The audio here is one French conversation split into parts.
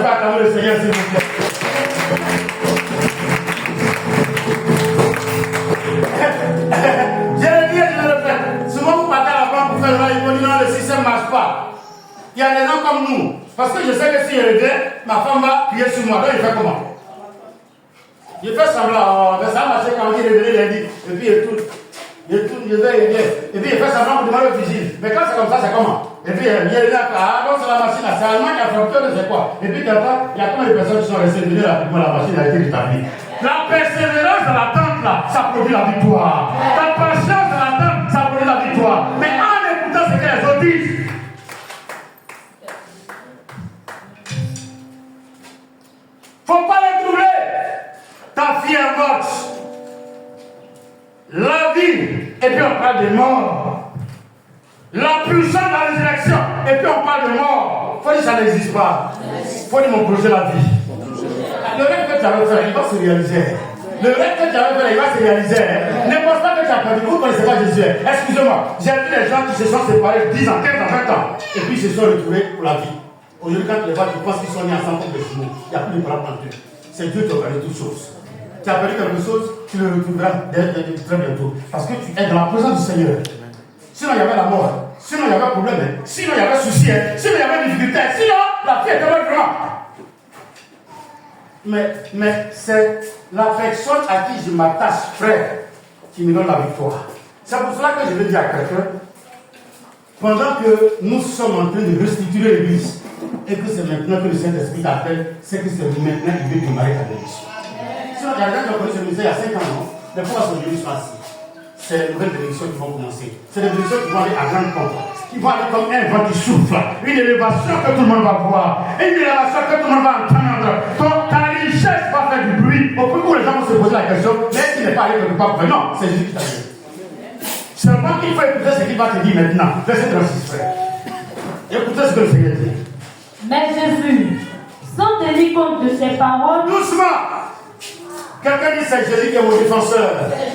peux acclamer le Seigneur, s'il vous plaît. Je le dis et je le répète. Souvent, vous partez à la banque pour faire le mal, ils vont dire non, le système ne marche pas. Il y a des gens comme nous. Parce que je sais que si je reviens, ma femme va crier sur moi. Donc, il fait comment? Je fais semblant, mais ça a marché quand il est revenu lundi. Et puis, je vais. Et puis, il fait semblant pour demander au vigile. Mais quand c'est comme ça, c'est comment? Et puis, il y a là, donc c'est la machine là, c'est Allemagne qui a fait c'est quoi? Et puis, il y a combien de personnes qui sont restées venues rapidement, la machine a été rétablie. La persévérance dans l'attente là, ça produit la victoire. La patience dans l'attente, ça produit la victoire. Mais en écoutant ce que les autres disent, faut pas les troubler. Ta fille est morte. La vie, et puis on parle de mort. La puissance de la résurrection, et puis on parle de mort. Faut dire que ça n'existe pas. Faut dire mon projet la vie. Le rêve que tu avais fait, il va se réaliser. Le rêve que tu avais fait, il va se réaliser. Ne pense pas que tu as perdu. Vous ne connaissez pas Jésus. Excusez-moi, j'ai vu des gens qui se sont séparés 10 ans, 15 ans, 20 ans, et puis ils se sont retrouvés pour la vie. Aujourd'hui, quand tu les vois, tu penses qu'ils sont nés ensemble comme des jumeaux. Il n'y a plus de parole entre eux. C'est Dieu qui organise toutes choses. Tu as perdu quelque chose, tu le retrouveras très bientôt. Parce que tu es dans la présence du Seigneur. Sinon, il y avait la mort. Sinon, il y avait problème. Sinon, il y avait souci. Sinon, il y avait difficulté. Sinon, la vie était vraiment. Mais c'est la personne à qui je m'attache, frère, qui me donne la victoire. C'est pour cela que je vais dire à quelqu'un, pendant que nous sommes en train de restituer l'église, et que c'est maintenant que le Saint-Esprit t'appelle, c'est que c'est maintenant qu'il veut démarrer ta bénédiction. Sinon, il y a des gens qui ont connu ce ministère il y a 5 ans, non? Mais pourquoi sont venus assis? C'est les nouvelles bénédictions qui vont commencer. C'est les bénédictions qui vont aller à grande pompe. Qui vont aller comme un vent qui souffle. Une élévation que tout le monde va voir. Une élévation que tout le monde va entendre. Donc ta richesse va faire du bruit. Au point où les gens vont se poser la question, mais est-ce qu'il n'est pas allé quelque part? Mais non, c'est Jésus qui t'a dit. Seulement qu'il faut écouter ce qu'il va te dire maintenant. Verset 36, frère. Écoutez ce que le Seigneur dit. Mais Jésus, sans tenir compte de ses paroles, doucement. Quelqu'un dit c'est Jésus qui est mon défenseur.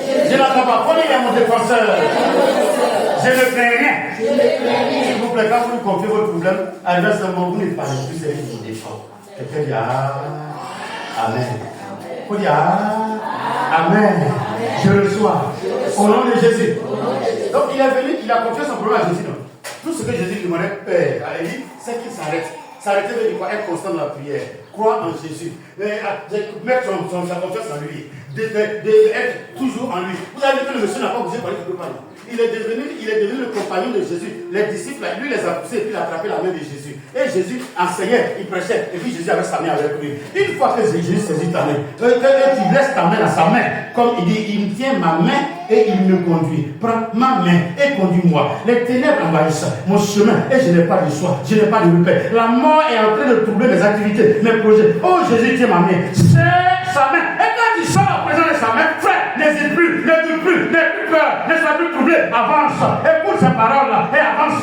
Je n'entends pas. Pourquoi il est mon défenseur? Je ne crains rien. S'il vous plaît, quand vous lui confiez votre problème, arrivez à ce moment où vous n'êtes pas plus, c'est lui qui vous défend. Quelqu'un dit Amen. Vous dites Amen. Je reçois. Au nom de Jésus. Donc il est venu, il a confié son problème à Jésus. Non? Tout ce que Jésus lui demandait, Père, à lui, c'est qu'il s'arrête. S'arrêter veut dire quoi? Être constant dans la prière. Croire en Jésus. Mettre sa confiance en lui. Être toujours en lui. Vous avez vu que le monsieur n'a pas bougé par quelque part. Il est devenu le compagnon de Jésus. Les disciples, lui les a poussés et puis il a attrapé la main de Jésus. Et Jésus enseignait, il prêchait. Et puis Jésus avait sa main avec lui. Une fois que Jésus saisit ta main, tu laisses ta main dans sa main. Comme il dit, il tient ma main et il me conduit. Prends ma main et conduis-moi. Les ténèbres envahissent mon chemin et je n'ai pas de soin, je n'ai pas de repère. La mort est en train de troubler mes activités, mes projets. Oh Jésus, tiens ma main. C'est sa main. Et quand il sort en présence de sa main, frère, n'hésite plus, ne doute plus, n'aie plus peur, ne sois plus troublé. Avance. Écoute ces paroles-là et avance.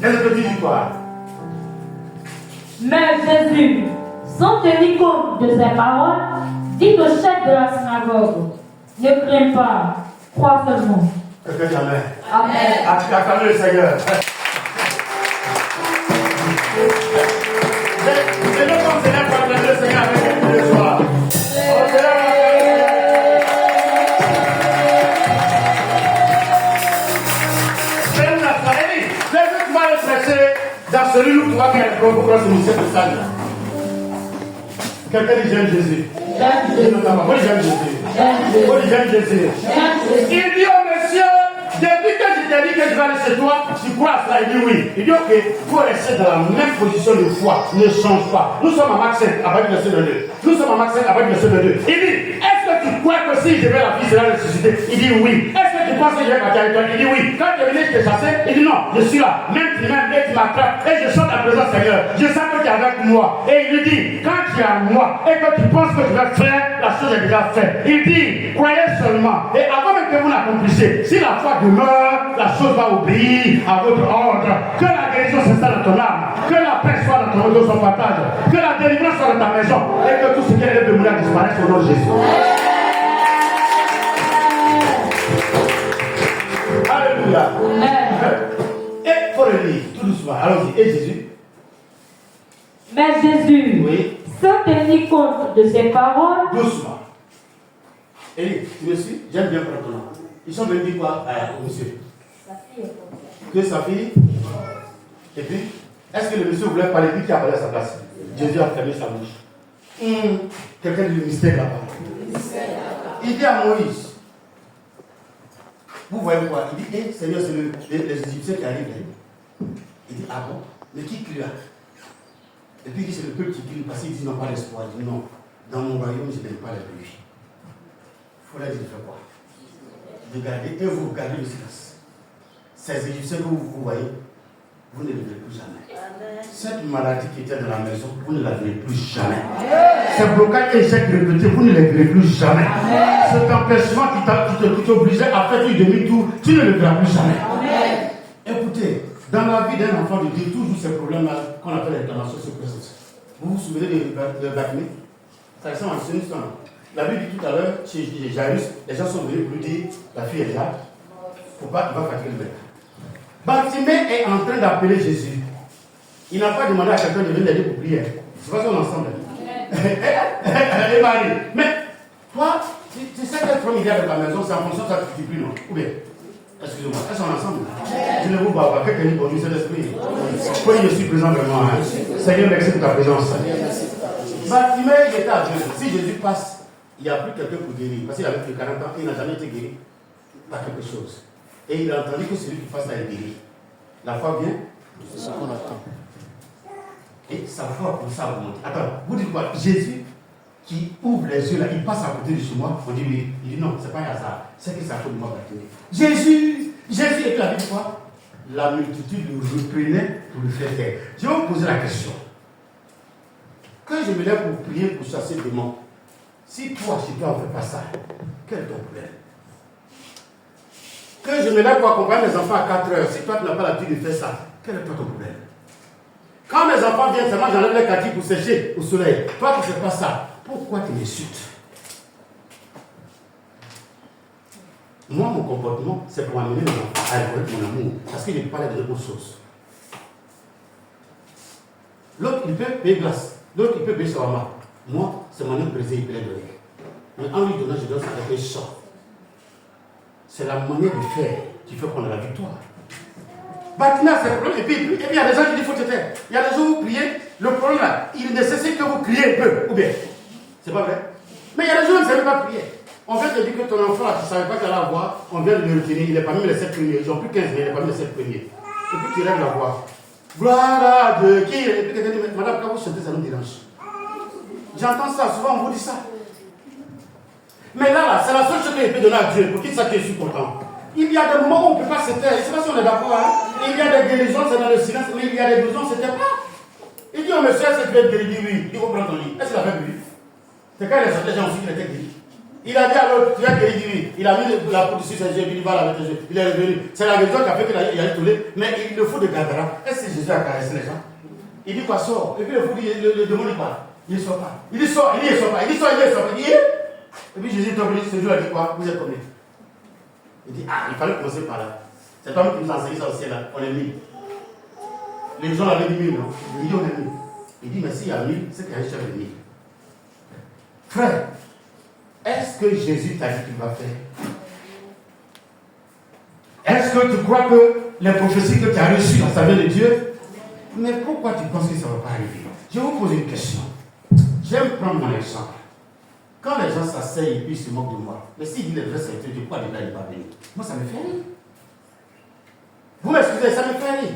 Qu'est-ce que tu dis quoi? mais Jésus, sans tenir compte de ses paroles, dit au chef de la synagogue, ne crains pas, crois seulement. Quelqu'un dit Amen. Amen. Acclamez le Seigneur. Je veux qu'on célèbre pour acclamer le Seigneur avec nous ce soir. Dans celui où tu vois qu'il y a un gros c'est ministère de salle. Quelqu'un dit j'aime Jésus. Moi j'aime Jésus. Moi j'aime Jésus. Il dit au monsieur, depuis que je t'ai dit que je vais aller chez toi, tu crois à cela? Il dit oui. Il dit ok, il faut rester dans la même position de foi. Ne change pas. Nous sommes à Marc 5, à partir du verset 2. Nous sommes à Marc 5, à partir du verset 2. Il dit, est-ce que tu crois que si je vais la vie, sera ressuscité? Il dit oui. Est-ce que tu penses que je vais partir avec toi? Il dit oui. Quand tu es venu te chasser, il dit non, je suis là. Même tu m'aimes et tu m'attrapes et je sens ta présence, Seigneur. Je sens que tu es avec moi. Et il lui dit, quand tu es à moi et que tu penses que tu vas faire, la chose est déjà faite. Il dit, croyez seulement. Et avant même que vous l'accomplissiez, si la foi demeure, la chose va obéir à votre ordre. Que la guérison s'installe dans ton âme. Que la paix soit dans ton dos, son partage. Que la délivrance soit dans ta maison. Et que tout ce qui est de mourir disparaisse au nom de Jésus. Alléluia. Et il faut le lire tout doucement. Allons-y. Et Jésus, Mais Jésus, Oui. sans tenir compte de ces paroles, Doucement. Élie, tu me suis? J'aime bien prendre ton nom. Ils sont venus dire quoi au monsieur? Que sa fille. Et puis, est-ce que le monsieur voulait parler lui qui a parlé à sa place? Jésus a fermé sa bouche. Quelqu'un dit le mystère là-bas. Il dit à Moïse, vous voyez quoi? Il dit, Seigneur, c'est les Égyptiens qui arrivent. Il dit, ah bon? Mais qui crie là? Et puis il dit, c'est le peuple qui crie parce qu'ils disent, n'ont pas d'espoir. Il dit, non, dans mon royaume, je n'aime pas la pluie. Il faut leur dire de faire quoi? De garder, et vous gardez le silence. Ces Égyptiens que vous voyez, vous ne les verrez plus jamais. Cette maladie qui était dans la maison, vous ne la verrez plus jamais. Ces blocages échecs répétés, vous ne les verrez plus jamais. Cet empêchement qui t'obligeait à faire du demi-tour, tu ne le verras plus jamais. Écoutez, dans la vie d'un enfant de Dieu, toujours ces problèmes-là qu'on appelle réclamation se présentent. Vous vous souvenez de Bartimée? Ça ressemble à une histoire. La Bible dit tout à l'heure, chez Jairus, les gens sont venus pour lui dire, la fille est là, il ne faut pas, il va fatiguer le mec. Bartimée est en train d'appeler Jésus. Il n'a pas demandé à quelqu'un de venir l'aider pour prier. C'est pas son ensemble. Et Marie. Mais toi, tu sais qu'être familial de ta maison, c'est en fonction de ça que tu pries, non? Ou bien, excusez-moi, elles sont ensemble. Je ne vous vois pas. Quelqu'un dit bonjour, c'est l'esprit. Oui, je suis présent vraiment. Seigneur, merci pour ta présence. Bartimée, il était à Dieu. Si Jésus passe, il n'y a plus quelqu'un pour guérir. Parce qu'il avait plus de 40 ans, il n'a jamais été guéri par quelque chose. Et il a entendu que celui qui passe là est guéri. La foi vient, c'est ce qu'on attend. Et sa foi pour ça remonte. Attends, vous dites quoi? Jésus qui ouvre les yeux là, il passe à côté de chez moi. On dit oui. Il dit non, c'est pas un hasard. C'est que ça peut moi battre. Jésus, et puis la Bible quoi? La multitude le reprenait pour le faire taire. Je vais vous poser la question. Quand je me lève pour prier pour chasser le démon, si toi, chez toi, on ne fait pas ça, quel est ton problème? Quand je me lève pour accompagner mes enfants à 4 heures, si toi tu n'as pas l'habitude de faire ça, quel est ton problème? Quand mes enfants viennent seulement, j'enlève les kaki pour sécher au soleil. Toi tu ne fais pas ça. Pourquoi tu m'insultes? Moi, mon comportement, c'est pour amener mes enfants à reconnaître mon amour. Parce qu'il ne peut pas les donner aux choses. L'autre, il peut payer glace. L'autre, il peut payer shawarma. Moi, c'est mon plaisir, il peut les donner. Mais en lui donnant, je donne ça avec un champ. C'est la manière de faire qui fait qu'on a la victoire. Bartimée, c'est le problème. Et puis, il y a des gens qui disent qu'il faut te taire. Il y a des gens où vous priez. Le problème là, il nécessite que vous criez un peu. Ou bien, c'est pas vrai. Mais il y a des gens qui ne savent pas prier. On vient te dire que ton enfant, tu ne savais pas qu'elle allait avoir. On vient de le retenir. Il est parmi les 7 premiers. Ils n'ont plus 15, mais il est parmi les 7 premiers. Et puis tu lèves la voix. Gloire à Dieu. Et puis quelqu'un dit, madame, quand vous chantez, ça nous dérange. J'entends ça. Souvent, on vous dit ça. Mais là, c'est la seule chose qu'il peut donner à Dieu pour qu'il sache que je suis content. Il y a des moments où on ne peut pas se taire. Je ne sais pas si on est d'accord. Hein? Il y a des guérisons, c'est dans le silence, mais il y a des besoins, c'était pas. Il dit au monsieur, est-ce que tu veux être guéri? Il dit oui. Il faut prendre ton lit. Est-ce qu'il a fait guéri? C'est quand il est sorti, les gens aussi qu'il était guéri. Il a dit alors, tu vas guérir, il dit oui. Il a mis la peau dessus ses yeux, il dit va avec tes yeux. Il est revenu. C'est la guérison qui a fait qu'il a tourné. Mais il le faut de gardera. Est-ce que Jésus a caressé les gens? Il dit quoi, sort. Et puis le démon dit quoi? Il ne sort pas. Il dit sort, il ne sort pas. Il dit sort, il ne sort pas. Il dit et puis Jésus tombe, ce jour, il dit quoi? Vous êtes combien? Il dit, ah, il fallait commencer par là. C'est toi qui nous a enseigné ça aussi là. On est 1000. Les gens avaient dit 1000, non? Il dit, on est 1000. Il dit, mais s'il y a 1000, c'est qu'il y a un chef de 1000. Frère, est-ce que Jésus t'a dit qu'il va faire? Est-ce que tu crois que les prophéties que tu as reçues, ça vient de Dieu? Mais pourquoi tu penses que ça ne va pas arriver? Je vais vous poser une question. J'aime prendre mon exemple. Quand les gens s'asseyent et puis se moquent de moi, mais s'ils disent les vraies vérités, de quoi les gars ne pas venir? Moi, ça me fait rire. Vous m'excusez, ça me fait rire.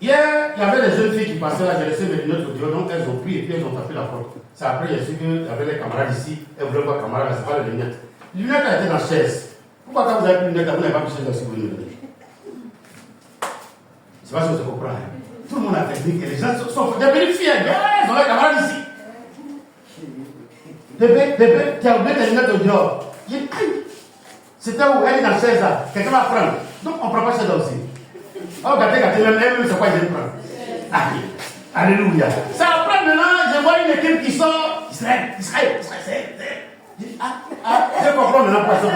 Hier, il y avait des jeunes filles qui passaient là, j'ai laissé mes lunettes au dehors, donc elles ont pris et puis elles ont tapé la porte. C'est après, j'ai su qu'il y avait les camarades ici, elles voulaient voir camarades, c'est pas les lunettes. Les lunettes étaient dans la chaise. Pourquoi quand vous avez pris les lunettes, vous n'avez pas pris chaise aussi vous les donner? Je ne sais pas si vous comprenez. Tout le monde a technique et les gens sont des petites filles, ils ont les camarades ici. Bébé, tu as oublié tes lunettes au dehors. J'ai dit, aïe, c'était où elle est dans la chaise là, quelqu'un va prendre. Donc on ne prend pas chaise là aussi. Oh, gâtez, même c'est quoi ils viennent prendre. Aïe, alléluia. Ça après maintenant, je vois une équipe qui sort. Israël. Je comprends maintenant pourquoi ça.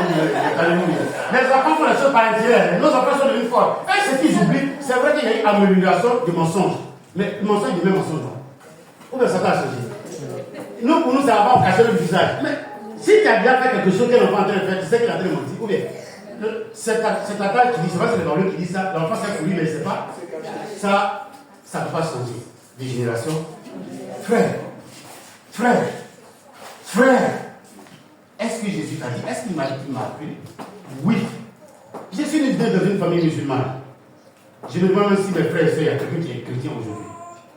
Alléluia. Les enfants font les choses par intérêt. Nos enfants sont devenus forts. Et ce qu'ils oublient, c'est vrai qu'il y a eu une amélioration du mensonge. Mais le mensonge est le même mensonge. Ou bien ça t'a changé. Nous, pour nous, ça va pas cacher le visage. Mais si tu as bien fait quelque chose que l'enfant est en train de faire, tu sais qu'il a en train de mentir. Ou bien, c'est ta taille qui dit, c'est pas c'est le parole qui dit ça, l'enfant c'est pour lui, mais c'est pas. Ça ne peut pas changer. Des générations. Frère, est-ce que Jésus t'a dit? Est-ce qu'il m'a dit qu'il m'a appelé? Oui. Je suis né dans une famille musulmane. Je me demande même si mes frères et sœurs, il y a quelqu'un qui est chrétien aujourd'hui.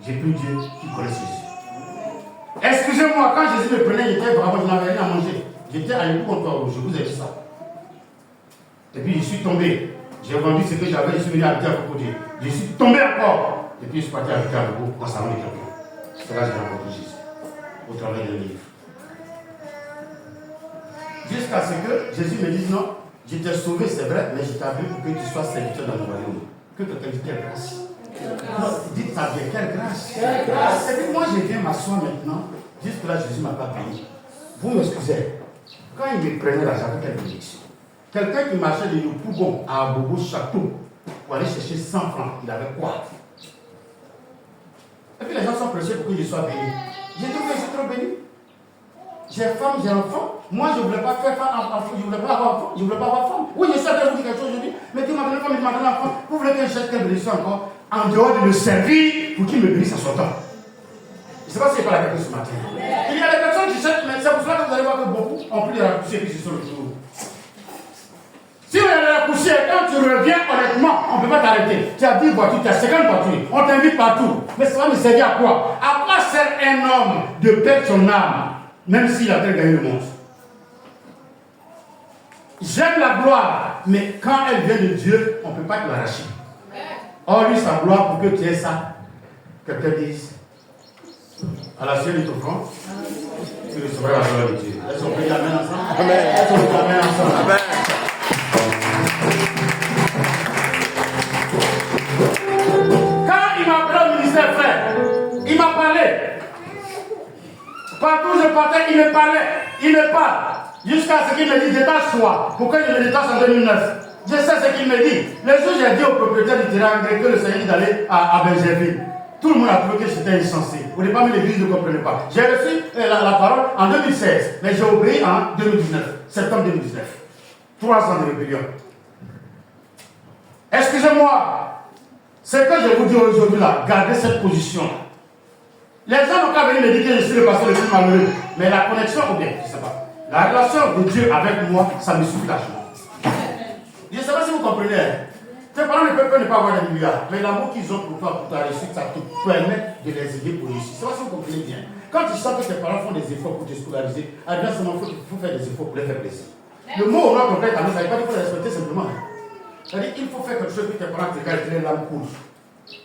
J'ai plus Dieu qui connaît Jésus. Excusez-moi, quand Jésus me prenait, j'étais vraiment, je n'avais rien à manger. J'étais à l'époque, je vous ai dit ça. Et puis je suis tombé. J'ai vendu ce que j'avais, je suis venu habiter à Cocodier. Je suis tombé encore. Et puis je suis parti habiter à Bobo en salon de quelqu'un. C'est là que j'ai rencontré Jésus. Au travers d'un livre. Jusqu'à ce que Jésus me dise non, je t'ai sauvé, c'est vrai, mais je t'ai appelé pour que tu sois serviteur dans le royaume. Que quelqu'un dise quelle grâce. Non, dites ça bien, quelle grâce. Et puis moi je viens m'asseoir maintenant. Jusque là, Jésus ne m'a pas payé. Vous m'excusez. Quand il me prenait là, j'avais quelle bénédiction. Quelqu'un qui marchait de Yopougon à Bobo Château pour aller chercher 100 francs, il avait quoi? Et puis les gens sont pressés pour que je sois béni. J'ai trouvé que je suis trop béni. J'ai femme, j'ai enfant. Moi, je ne voulais pas faire femme, je ne voulais pas avoir enfant, je ne voulais pas avoir femme. Oui, je sais que vous dites quelque chose aujourd'hui, mais Dieu m'a donné femme, il m'a donné enfant. Vous voulez que je cherche quelle bénédiction encore? En dehors de le servir pour qu'il me bénisse à son temps. Je ne sais pas s'il n'y a pas la question ce matin. Il y a des personnes qui cherchent, mais c'est pour cela que vous allez voir que beaucoup ont pris de la poussière qui se sont retrouvés. Si vous avez la poussière, quand tu reviens honnêtement, on ne peut pas t'arrêter. Tu as 10 voitures, tu as 50 voitures, on t'invite partout. Mais ça va me servir à quoi? À quoi sert un homme de perdre son âme, même s'il a bien gagné le monde? J'aime la gloire, mais quand elle vient de Dieu, on ne peut pas te l'arracher. Or, lui, sa gloire, pour que tu aies ça, quelqu'un dise, à la suite de ton front, tu recevras la gloire de Dieu. Est-ce qu'on peut dire Amen ensemble? Amen. Est-ce qu'on peut dire Amen ensemble? Amen. Quand il m'a appelé au ministère, frère, il m'a parlé. Partout où je partais, il me parle. Jusqu'à ce qu'il me dise détache-toi. Pourquoi je me détache en 2009? Je sais ce qu'il me dit. Le jour où j'ai dit au propriétaire du terrain que le Seigneur dit d'aller à Bergerville, tout le monde a trouvé que j'étais insensé. Au départ, mais l'église ne comprenait pas. J'ai reçu la parole en 2016, mais j'ai obéi en 2019, septembre 2019. 3 ans de rébellion. Excusez-moi, ce que je vous dis aujourd'hui là, gardez cette position. Les gens n'ont qu'à venir me dire que je suis le pasteur le plus malheureux. Mais la connexion, ou bien, je ne sais pas. La relation de Dieu avec moi, ça me suffit largement. Je ne sais pas si vous comprenez. Tes parents ne peuvent ne pas avoir des milliards. Mais l'amour qu'ils ont pour toi, pour ta réussite, ça te permet de les aider pour réussir. C'est pas si vous comprenez bien. Quand tu sens que tes parents font des efforts pour te scolariser, alors il faut faire des efforts pour les faire plaisir. Le mot au nom concret, ça ne veut pas dire qu'il faut les respecter simplement. C'est-à-dire qu'il faut faire quelque chose que tes parents te regardent et que l'âme coule.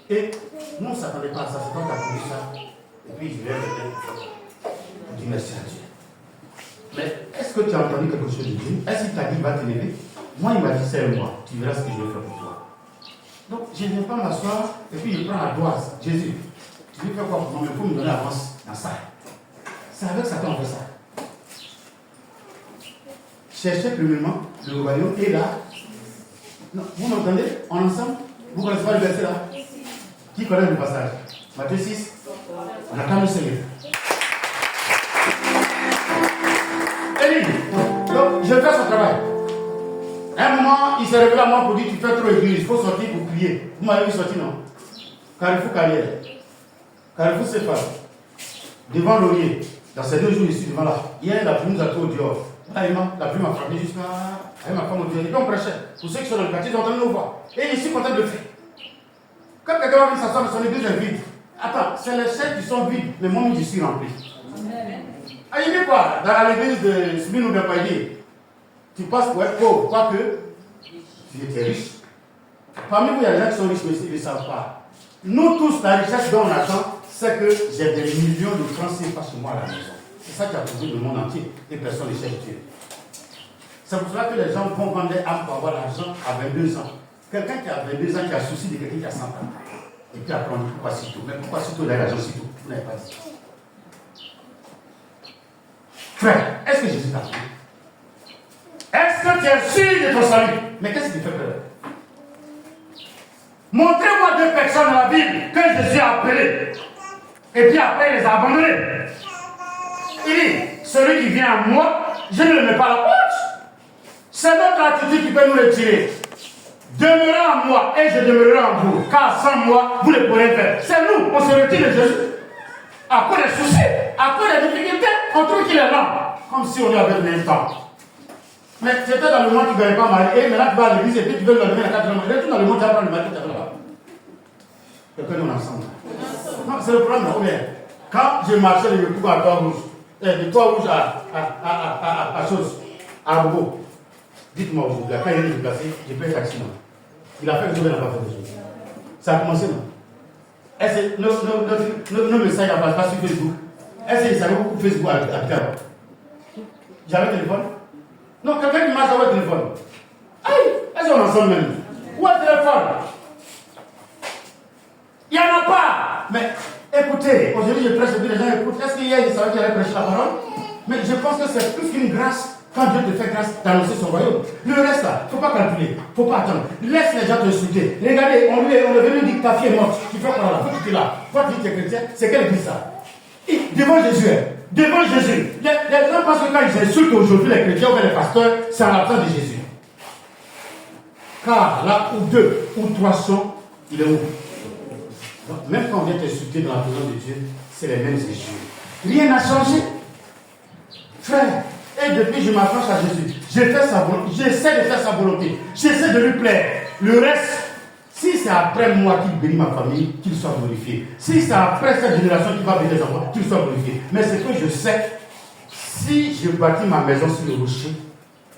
Et nous, on ne s'attendait pas à ça. C'est quand tu as connu ça. Et puis, je vais pour dire merci à Dieu. Mais est-ce que tu as entendu quelque chose de Dieu? Est-ce qu'il t'a dit, va t'élever? Moi, il m'a dit, c'est moi. Tu verras ce que je vais faire pour toi. Donc, je ne viens pas m'asseoir et puis je prends la doise. Jésus, tu veux faire quoi pour moi? Mais il faut me donner l'avance dans ça. C'est avec ça qu'on fait ça. Cherchez premièrement le royaume et là. Non, vous m'entendez? En ensemble? Vous ne connaissez pas le verset là? Qui connaît le passage? Matthieu 6. On attend le Seigneur. Élie, donc je fais son travail. À un moment, il s'est révélé à moi pour dire tu fais trop église, il faut sortir pour prier. Vous m'avez vu sortir, non? Carrefour Carrière. Carrefour Céphale. Devant Laurier. Dans ces 2 jours ici, devant là. Hier, la pluie nous a tout au dehors. Là, la pluie m'a frappé jusqu'à. Elle m'a fait mon Dieu. Et puis on prêchait. Pour ceux qui sont dans le quartier, ils ont entendu nos voix. Et je suis content de le faire. Quand quelqu'un va venir s'asseoir, son église est vide. Attends, c'est les chefs qui sont vides, mais moi, je suis rempli. Ah, il n'est pas dans l'église de Smine ou de Païdi. Tu passes pour être pauvre, quoique tu étais riche. Parmi vous, il y a des gens qui sont riches, mais ils ne le savent pas. Nous tous, la richesse dont on attend, c'est que j'ai des millions de francs CFA chez moi à la maison. C'est ça qui a posé le monde entier, et personne ne cherche Dieu. C'est pour cela que les gens vont vendre des âmes pour avoir l'argent à 22 ans. Quelqu'un qui a 22 ans, qui a souci de quelqu'un qui a 100 ans. Et puis après, on dit pourquoi si tôt? Mais pourquoi si tôt, il a l'argent si tôt? Vous n'avez pas dit. Frère, est-ce que Jésus t'a dit? Est-ce que tu es sûr de ton salut? Mais qu'est-ce qui te fait peur? Montrez-moi 2 personnes dans la Bible que Jésus a appelées. Et puis après, il les a abandonnées. Il dit, celui qui vient à moi, je ne le mets pas à la porte. C'est notre attitude qui peut nous retirer. Demeurez en moi et je demeurerai en vous. Car sans moi, vous ne pourrez faire. C'est nous, on se retire de Jésus. À cause des soucis, à cause des difficultés, on trouve qu'il est là. Comme si on lui avait donné un temps. Mais c'était dans le monde, tu ne gagnais pas marié. Mais là, tu vas à l'église et puis tu veux le lever la 4e mariée. Tout dans le monde, tu vas prendre le mari qui t'appelle là-bas. Quelqu'un nous ensemble. Non, c'est le problème, là. Quand je marchais de Yopougon à Trois-Rouges, de Trois-Rouges à Chose, à Bobo, dites-moi aujourd'hui, quand il est déplacé, j'ai pris un taxi. Il a fait que je n'a pas fait de choses. Ça a commencé, non? Est-ce que nos messages n'apparaissent pas sur Facebook? Est-ce que vous savez beaucoup Facebook à Pierre? J'avais le téléphone? Non, quelqu'un qui m'a envoyé le téléphone. Aïe! Est-ce qu'on en ensemble même? Où est le téléphone? Il n'y en a pas! Mais écoutez, aujourd'hui je prêche et puis les gens écoutent. Est-ce qu'il y a des savants qui allaient prêcher la parole? Mais je pense que c'est plus qu'une grâce. Quand Dieu te fait grâce d'annoncer son royaume. Le reste là, il ne faut pas calculer, il ne faut pas attendre. Laisse les gens te insulter. Regardez, on est venu dire que ta fille est morte. Tu fais quoi là? Faut que tu es là. Toi tu dis que tu es chrétien, c'est quelle église ça? Devant Jésus, devant Jésus. Les gens pensent que quand ils insultent aujourd'hui les chrétiens ou les pasteurs, c'est en l'absence de Jésus. Car là où 2 ou 3 sont, il est où? Donc, même quand on vient t'insulter dans la présence de Dieu, c'est les mêmes issues. Rien n'a changé. Frère, et depuis je m'approche à Jésus, j'essaie de faire sa volonté, j'essaie de lui plaire. Le reste, si c'est après moi qu'il bénit ma famille, qu'il soit glorifié. Si c'est après cette génération qui va bénir les enfants, qu'il soit glorifié. Mais ce que je sais, si je bâtis ma maison sur le rocher,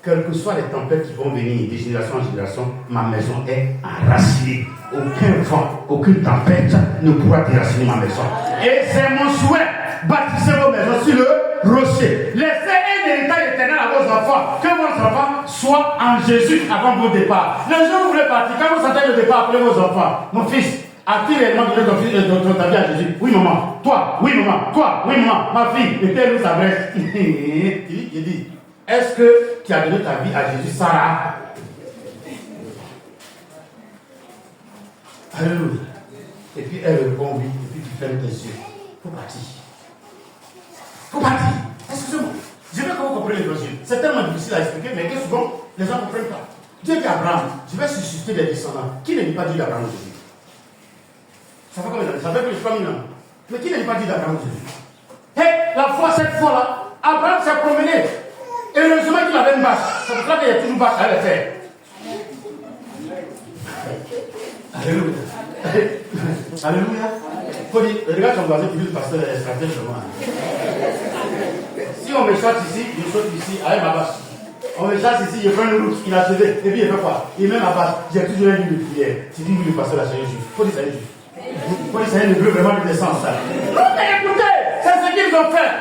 quelles que soient les tempêtes qui vont venir de génération en génération, ma maison est enracinée. Aucun vent, aucune tempête ne pourra déraciner ma maison. Et c'est mon souhait. Bâtissez vos maisons sur le rocher. Laissez un héritage éternel à vos enfants. Que vos enfants soient en Jésus avant vos départs. Le jour où vous voulez partir, quand vous sentez le départ, appelez vos enfants. Mon fils, as-tu réellement donné ta vie à Jésus? Oui, maman. Toi, oui, maman. Toi, oui, maman. Ma fille, et telle où s'adresse. Il dit, est-ce que tu as donné ta vie à Jésus, Sarah? Alléluia. Et puis elle répond oui, et puis tu fermes tes yeux. Faut partir. Faut partir. Excusez-moi. Je veux que vous compreniez l'évangile. C'est tellement difficile à expliquer, mais que souvent, les gens ne comprennent pas. Dieu dit à Abraham, je vais susciter des descendants. Qui ne dit pas Dieu d'Abraham Jésus? Ça fait combien d'années? Ça fait plus de 3000 ans. Mais qui ne dit pas Dieu d'Abraham Jésus? Et la foi, cette fois-là, Abraham s'est promené. Et heureusement qu'il avait une vache. C'est pour ça qu'il y a toujours une vache à le faire. Alléluia. Alléluia. Faut dire, regarde ton voisin qui dit le pasteur est stratège chez moi. Si on me chasse ici, je saute ici avec ma vache. On me chasse ici, je prends une route, il a sauvé. Et puis il fait quoi? Il met ma vache. J'ai toujours un livre de prière. Tu dis, oui, le pasteur a changé juif. Faut dire ça est juif. Faut dire ça est le vraiment de naissance. Non, mais écoutez, c'est ce qu'ils ont fait.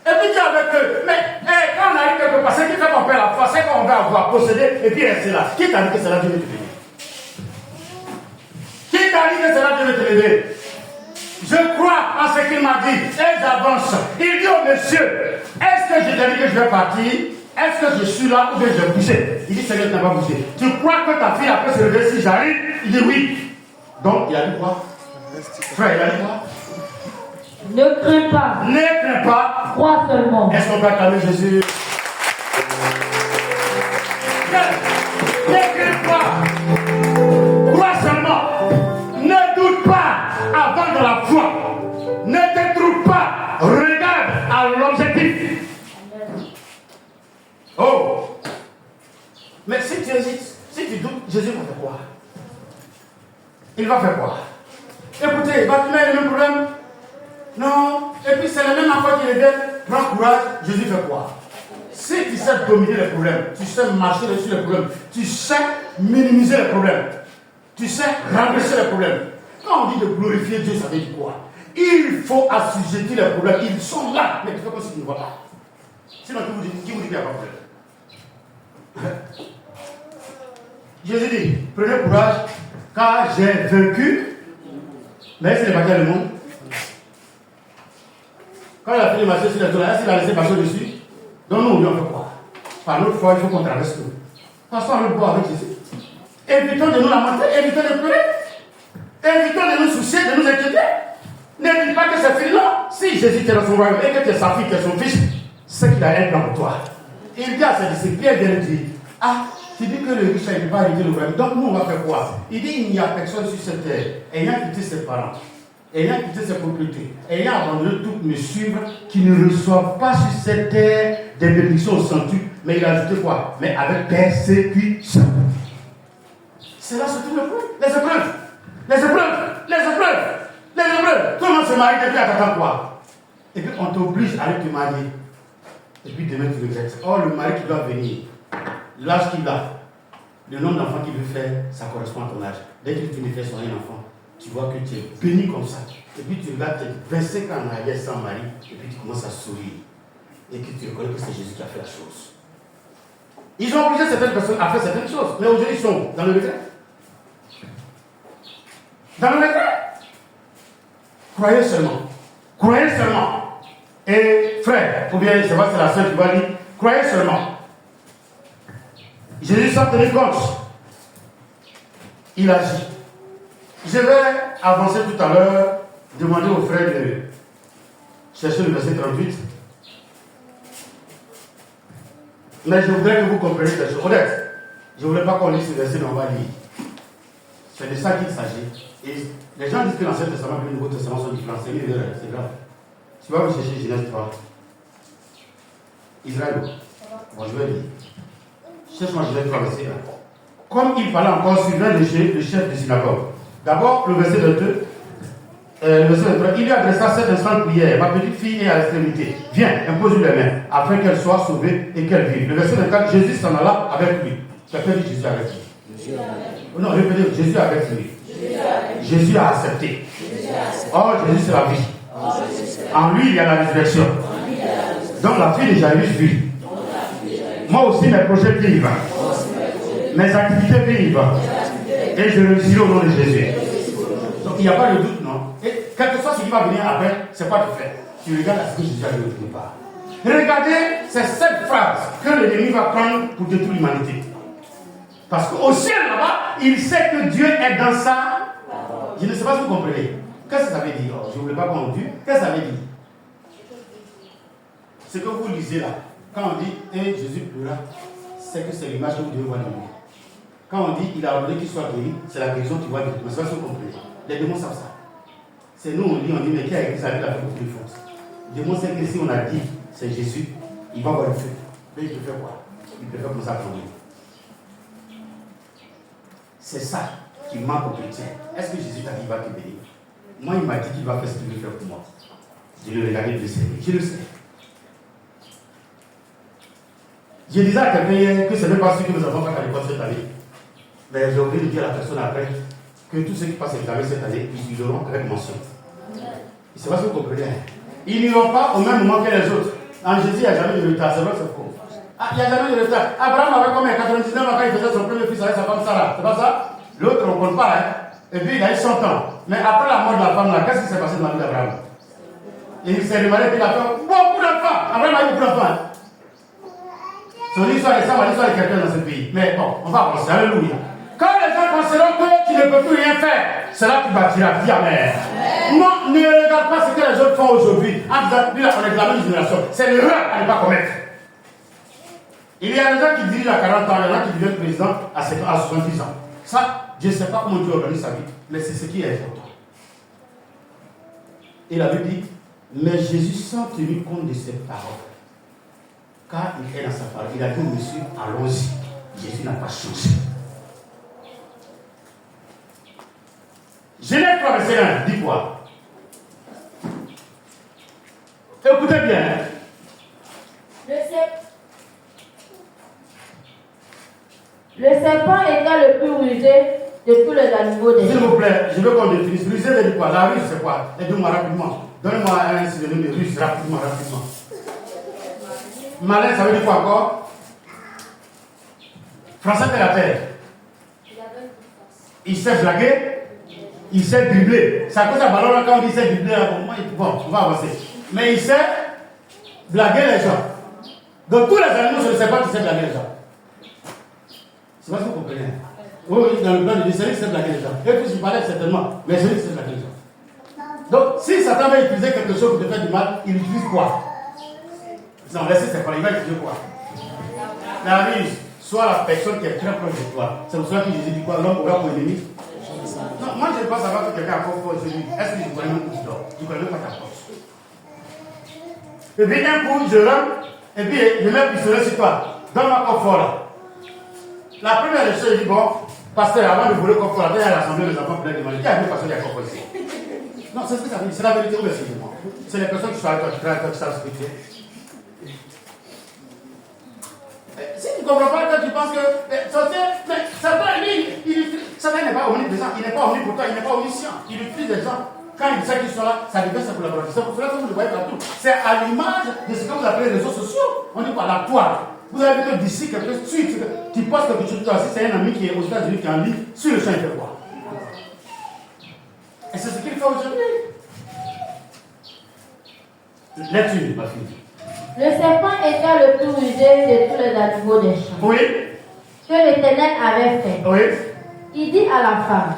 Et puis tu es avec eux. Mais quand on arrive quelque part, ce qui fait qu'on perd la foi, c'est qu'on va avoir possédé et puis rester là. Qui t'a dit que c'est là Dieu veut te bénir? Qui t'a dit que c'est là Dieu veut te bénir? Je crois en ce qu'il m'a dit et j'avance. Il dit au monsieur, est-ce que je t'ai dit que je vais partir? Est-ce que je suis là ou bien je vais bouger? Il dit, Seigneur, tu n'as pas bougé. Tu crois que ta fille après se lever si j'arrive? Il dit oui. Donc il a dit quoi? Frère, il a dit quoi? Ne crains pas. Ne crains pas. Crois seulement. Est-ce qu'on peut acclamer Jésus? Ne crains pas. Crois seulement. Ne doute pas avant de la foi. Ne te trouve pas. Regarde à l'objectif. Oh. Mais si tu hésites, si tu doutes, Jésus va faire quoi? Il va faire quoi? Écoutez, Bartimée a le même problème. Non. Et puis c'est la même affaire qui les donne. Prends courage, Jésus fait quoi? Si tu sais dominer les problèmes, tu sais marcher sur les problèmes, tu sais minimiser les problèmes, tu sais rabaisser les problèmes. Quand on dit de glorifier Dieu, ça veut dire quoi? Il faut assujettir les problèmes. Ils sont là, mais tu fais comme si tu ne vois pas. Sinon, qui vous dit qu'il n'y a pas de problème? Jésus dit, prenez courage, car j'ai vaincu. Mais est-ce qu'il est parti le monde? Quand il a fait marcher sur les eaux, est-ce qu'il a laissé passer dessus? Donc nous, on fait quoi? Par notre foi, il faut qu'on traverse tout. Passons à notre bois avec Jésus. Évitons de nous lamenter, évitons de pleurer. Évitons de nous soucier, de nous inquiéter. Ne dis pas que c'est fini là. Si Jésus est dans son royaume et que tu es sa fille, tu es son fils, c'est qu'il a un plan pour toi. Il dit à ses disciples, Pierre vient de dire, ah, tu dis que le riche ne peut pas hériter le royaume. Donc nous, on va faire quoi? Il dit, il n'y a personne sur cette terre, ayant quitté ses parents, ayant quitté ses propriétés, ayant abandonné tout me suivre, qui ne reçoit pas sur cette terre des bénédictions au centuple, mais il a ajouté quoi? Mais avec persécution. C'est là surtout le problème. Les épreuves. Les épreuves. Les épreuves. Les épreuves. Tout le monde se marie depuis à t'attendre quoi? Et puis on t'oblige à aller te marier. Et puis demain tu regrettes. Or le mari qui doit venir, l'âge qu'il a, le nombre d'enfants qu'il veut faire, ça correspond à ton âge. Dès qu'il finit de faire soigner un enfant, tu vois que tu es béni comme ça. Et puis tu regardes 25 ans en arrière sans mari, et puis tu commences à sourire. Et que tu reconnais que c'est Jésus qui a fait la chose. Ils ont obligé certaines personnes à faire certaines choses. Mais aujourd'hui, ils sont dans le regret. Dans le regret. Croyez seulement. Croyez seulement. Et frère, ou bien, je ne sais pas si c'est la sœur qui va dire, croyez seulement. Jésus s'en tenait compte. Il agit. Je vais avancer tout à l'heure, demander aux frères de chercher le verset 38. Mais je voudrais que vous compreniez quelque chose. Honnête, je ne voulais pas qu'on lise ce verset, mais on va lire. C'est de ça qu'il s'agit. Et les gens disent que l'Ancien Testament et le Nouveau Testament sont différents. C'est une erreur, c'est grave. Tu vas vous chercher Genèse 3. Israël. Bon, je vais lire. Cherche-moi Genèse 3, verset 1. Comme il parlait encore, suivant le chef de synagogue. D'abord, le verset 22. Le verset 23. Il lui adressa cette instante prière. Ma petite fille est à l'extrémité. Viens, impose-lui les mains, afin qu'elle soit sauvée et qu'elle vive. Le verset 24. Jésus s'en alla avec lui. Tu as fait dire Jésus avec lui. Non, je peux dire Jésus avec lui. Jésus a accepté. Oh, Jésus c'est la vie. En lui, il y a la résurrection. Donc la vie de Jairus vit. Moi aussi, mes projets vivent. Mes activités vivent. Et je réussirai au nom de Jésus. Donc il n'y a pas de doute, non? Et quel que soit ce qui va venir après, c'est quoi tu fais? Tu regardes à ce que Jésus a dit au départ. Regardez, c'est cette phrase que l'ennemi va prendre pour détruire l'humanité. Parce qu'au ciel là-bas, il sait que Dieu est dans ça. Je ne sais pas si vous comprenez. Qu'est-ce que ça veut dire? Je ne voulais pas conduire. Qu'est-ce que ça veut dire? Ce que vous lisez là, quand on dit et Jésus pleura, c'est que c'est l'image que vous devez voir de lui. Quand on dit il a ordonné qu'il soit guéri, c'est la guérison qui voit de lui. Mais c'est pas ce que vous comprenez. Les démons savent ça. C'est nous, on dit, mais qui a écrit ça? Il a fait beaucoup de force. Les démons savent que si on a dit c'est Jésus, il va avoir le feu. Mais il peut faire quoi? Il peut faire comme ça pour lui. C'est ça qui manque aux chrétiens. Est-ce que Jésus t'a dit qu'il va te bénir? Moi, il m'a dit qu'il va faire ce qu'il veut faire pour moi. Je l'ai regardé de servir. Je le sais. Je disais à quelqu'un que ce n'est pas sûr que nous avons fait à l'école cette année. Mais j'ai oublié de dire à la personne après que tous ceux qui passent l'examen cette année, ils l'auront avec mention. C'est pas ce que vous comprenez. Ils n'iront pas au même moment que les autres. En Jésus, il n'y a jamais de retard. C'est vrai que c'est faux. Ah, il n'y a jamais de retard. Abraham avait combien? 99 ans quand il faisait son premier fils avec sa femme Sarah. C'est pas ça? L'autre, on ne compte pas. Hein? Et puis, il a eu 100 ans. Mais après la mort de la femme, là, qu'est-ce qui s'est passé dans la vie d'Abraham? Il s'est remarié et il a fait beaucoup d'enfants. Abraham a eu beaucoup d'enfants. Son histoire est ça, l'histoire de quelqu'un dans ce pays. Mais bon, on va avancer. Alléluia. Quand les gens penseront que tu ne peux plus rien faire, c'est là que tu bâtiras vie amère. Non, ne regarde pas ce que les autres font aujourd'hui. En examen de génération. C'est l'erreur à ne pas commettre. Il y a des gens qui dirigent à 40 ans, il y en a qui deviennent président à 70 ans. Ça, je ne sais pas comment Dieu organise sa vie, mais c'est ce qui est important. Et la Bible dit, mais Jésus sans tenir compte de ses paroles, car il est dans sa parole. Il a dit, monsieur, allons-y. Jésus n'a pas changé. Genèse 3, verset 1, dit quoi? Écoutez bien. Le serpent était le plus rusé de tous les animaux des S'il vous plaît, je veux qu'on définisse. Rusé veut dire quoi? La ruse, c'est quoi? Aidez-moi rapidement. Donnez-moi un synonyme de ruse, rapidement. Malin, ça veut dire quoi encore? Français de la terre. Il sait blaguer. Il sait dribbler. C'est à cause de la ballon quand on dit il sait dribbler. Bon, on va avancer. Mais il sait blaguer les gens. Donc tous les animaux, je ne sais pas qui sait blaguer les gens. C'est pas ce que vous comprenez. Oui, dans le plan de Dieu, c'est lui qui sait blaguer les gens. Et puis, il parlait certainement, mais c'est lui qui sait blaguer les gens. Donc, si Satan va utiliser quelque chose pour te faire du mal, il utilise quoi? Non, laissez c'est pas, il va utiliser quoi? La mise, soit la personne qui est très proche de toi. C'est pour cela que Jésus dit quoi? L'homme aura pour ennemi. Non, moi je ne veux pas savoir que quelqu'un a encore fort Jésus. Est-ce que je connais même où tu dors? Je ne connais même pas ta force. Et puis un coup, je rentre, et puis je mets le pistolet sur toi. Donne-moi confort là. La première des choses, il dit bon, pasteur, avant de voler confort, là, il y a l'assemblée des enfants pour les demander. Qui a vu pasteur, il y a confort ici? Non, c'est ce que ça veut dire. C'est la vérité ou le moi. C'est les personnes qui sont avec toi, qui travaillent avec toi, qui savent ce que tu es. Si tu ne comprends pas, toi, tu penses que Satan, Satan n'est pas omniprésent, il n'est pas omnipotent, il n'est pas omniscient. Il utilise des gens. Quand il sait qu'ils sont là, ça devient sa collaboration. C'est pour cela que vous le voyez partout. C'est à l'image de ce que vous appelez les réseaux sociaux. On dit quoi? La toile. Vous avez vu que d'ici quelqu'un suite, tu penses que tu toi aussi, c'est un ami qui est aux États-Unis qui est en ligne, sur le champ, il fait quoi? Et c'est ce qu'il fait aujourd'hui. Lecture, ma fille. Le serpent était le plus rusé de tous les animaux des champs. Oui. Que l'Éternel avait fait. Oui. Il dit à la femme,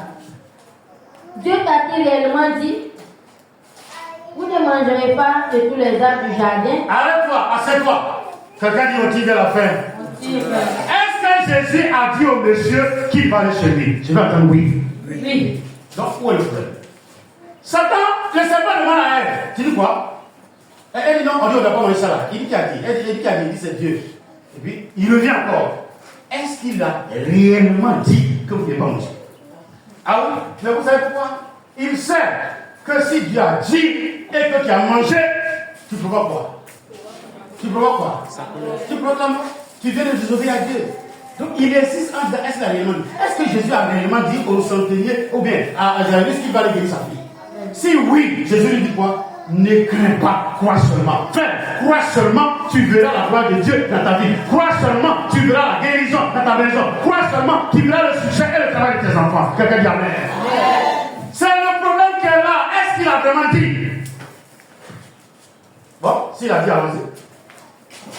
Dieu t'a-t-il réellement dit, vous ne mangerez pas de tous les arbres du jardin? Arrête-toi, assieds-toi. Quelqu'un dit on tire vers la fin. Est-ce que Jésus a dit au monsieur qu'il va aller chez lui? Je vais entendre oui. Oui. Donc, où est le problème? Satan, le serpent demande à elle. Tu dis quoi? Elle dit non, on dit on ne doit pas manger ça là. Il dit qui a dit? Elle dit qui a dit? Il dit c'est Dieu. Et puis, il revient encore. Est-ce qu'il a réellement dit que vous ne devez pas manger? Ah oui, mais vous savez pourquoi? Il sait que si Dieu a dit et que tu as mangé, tu peux pas boire. Tu peux pas quoi? Tu peux pas. Tu viens de désobéir à Dieu. Donc il insiste en disant, est-ce qu'il a réellement dit? Est-ce que Jésus a réellement dit au centenier ou bien à Jairus qu'il va aller guérir sa fille? Si oui, Jésus lui dit quoi? Ne crains pas, crois seulement. Frère, crois seulement, tu verras la gloire de Dieu dans ta vie. Crois seulement, tu verras la guérison dans ta maison. Crois seulement, tu verras le succès et le travail de tes enfants. Quelqu'un dit amen. C'est le problème qui est là. Est-ce qu'il a vraiment dit? Bon, s'il a dit, allons-y.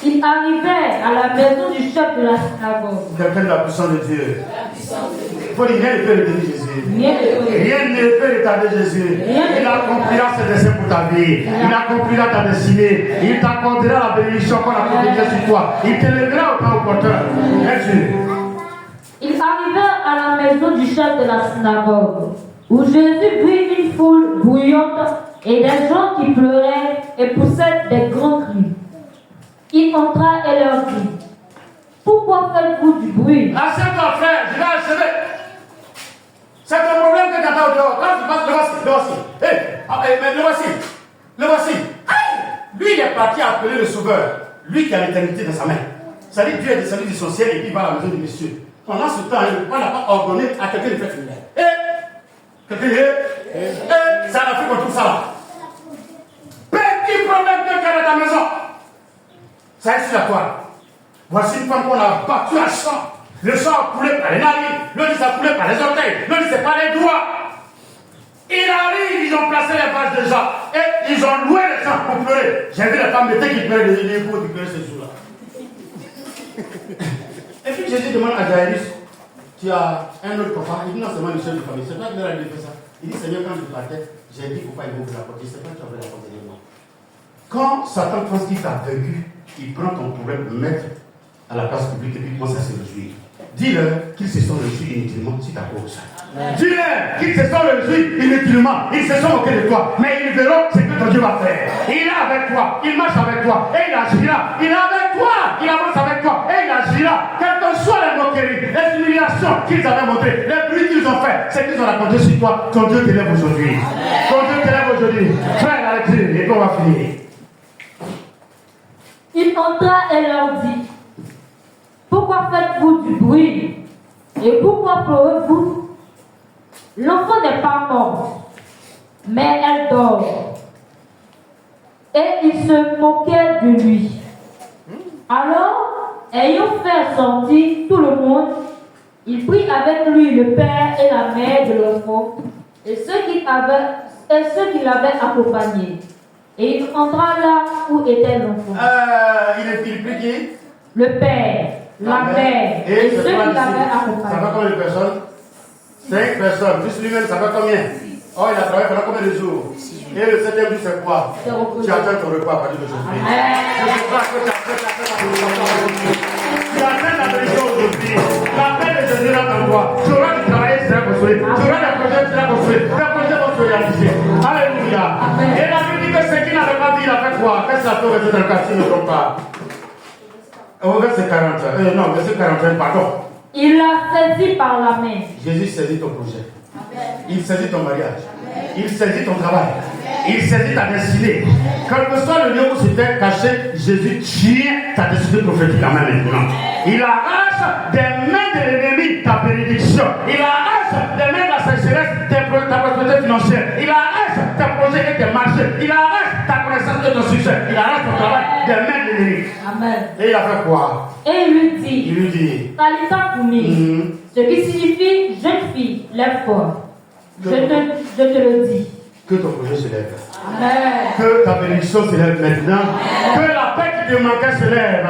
Il arrivait à la maison du chef de la synagogue. Quelqu'un de la puissance de Dieu. Il faut dire, rien ne peut retenir Jésus. Rien ne peut retarder Jésus. Il accomplira ses desseins pour ta vie. Il accomplira ta destinée. Il t'accordera la bénédiction qu'on a protégée sur toi. Il te lèvera au temps opportun. Il arrivait à la maison du chef de la synagogue, où Jésus vit une foule bruyante et des gens qui pleuraient et poussaient des grands cris. Il entra et leur dit, pourquoi faites-vous du bruit? Assieds-toi, frère, je vais achever. C'est ton problème que tu as au dehors. Quand tu passes, le voici. Mais le voici. Le voici. Lui, il est parti appeler le Sauveur. Lui qui a l'éternité dans sa main. Ça dit Dieu est descendu du son ciel et puis il va à la maison du monsieur. Pendant ce temps, il n'a pas ordonné à quelqu'un de faire funéraire. Quelqu'un dit, ça a fait qu'on trouve ça là. Petit problème que tu as dans ta maison. Ça est sur la toile. Voici une femme qu'on a battue à sang. Le sang a coulé par les narines. L'autre ça a coulé par les orteils. L'autre c'est par les doigts. Il arrive, ils ont placé les vaches de gens. Et ils ont loué les gens pour pleurer. J'ai vu les femmes d'été qui pleuraient les époux qui pleuraient ce jour-là. Et puis Jésus demande à Jairus, tu as un autre papa? Il dit non seulement le chef de famille. C'est pas qu'il a fait ça. Il dit Seigneur, quand je partais, j'ai dit pourquoi il m'ouvre la porte. C'est pas que tu avais la porte de moi. Quand Satan pense qu'il t'a vaincu, il prend ton problème, le mettre à la place publique et puis il commence à se réjouir. Dis-leur qu'ils se sont réjouis inutilement si ta cause. Dis-leur qu'ils se sont réjouis inutilement. Ils se sont moqués de toi. Mais ils verront ce que ton Dieu va faire. Il est avec toi. Il marche avec toi. Et il agira. Il est avec toi. Il avance avec toi. Et il agira. Quelles que soient les moqueries, les humiliations qu'ils avaient montrées, les bruits qu'ils ont fait, c'est qu'ils ont raconté sur toi. Ton Dieu t'élève aujourd'hui. Ton Dieu t'élève aujourd'hui. Frère, la lecture et qu'on va finir. Il entra et leur dit, pourquoi faites-vous du bruit? Et pourquoi pleurez-vous? L'enfant n'est pas mort, mais elle dort. Et il se moquait de lui. Alors, ayant fait sortir tout le monde, il prit avec lui le père et la mère de l'enfant et ceux qui l'avaient accompagné. Et il entra là où était l'enfant. Il prit qui? Le père la mère Et ceux c'est qui toi l'avaient ici. Ça accompagné. fait combien de personnes? 5 personnes. Juste lui-même, ça fait combien? Oh, il a travaillé pendant combien de jours? Et le 7e jour, c'est quoi? Tu attends ton repas à partir d'aujourd'hui. Je crois que tu attends la bénédiction aujourd'hui. La paix de Jésus est en toi. Tu auras du travail, tu seras construit. Tu auras des projets, tu seras construit. Les projets vont se réaliser. Alléluia. Et la Bible dit que ce qu'il n'avait pas dit, il a fait quoi? Qu'est-ce que ça peut rester dans le cas s'il ne trompe pas? Au verset 40. Non, verset 41, pardon. Il l'a saisi par la main. Jésus saisit ton projet. Il saisit ton mariage. Il saisit ton travail. Il saisit ta destinée. Quel que soit le lieu où c'était caché, Jésus tient ta destinée prophétique en main maintenant. Il arrache des mains de l'ennemi ta bénédiction. Il arrache des mains de la sécheresse ta prospérité financière. Il arrache tes projets et tes marchés. Il arrache ta connaissance et ton succès. Il arrache ton travail des mains de l'ennemi. Amen. Et il a fait quoi? Et il lui dit, Il lui dit, Talitha Koumi, ce qui signifie jeune fille, lève-toi. Je te le dis. que ton projet se lève. Amen. Que ta bénédiction se lève maintenant. Que la paix qui te manquait se lève.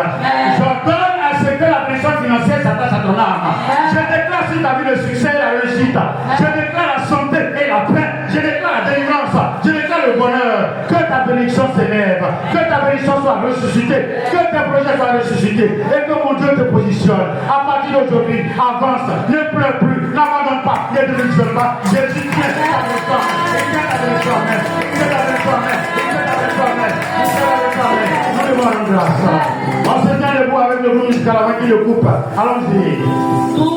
J'ordonne à ce que la bénédiction financière s'attache à ton âme. Je déclare sur ta vie le succès et la réussite. Je déclare la santé et la paix. Je déclare la délivrance. Je déclare le bonheur. Que ta bénédiction se lève. Que ta bénédiction soit ressuscitée. Que tes projets soient ressuscités. Et que mon Dieu te positionne. À partir d'aujourd'hui, avance. Ne pleure plus. N'abandonne pas. Ne démissionne pas. Jésus tient ta bénédiction. Nous devons rendre grâce. On se tient debout avec le mot musical avant qu'il le coupe. Allons-y.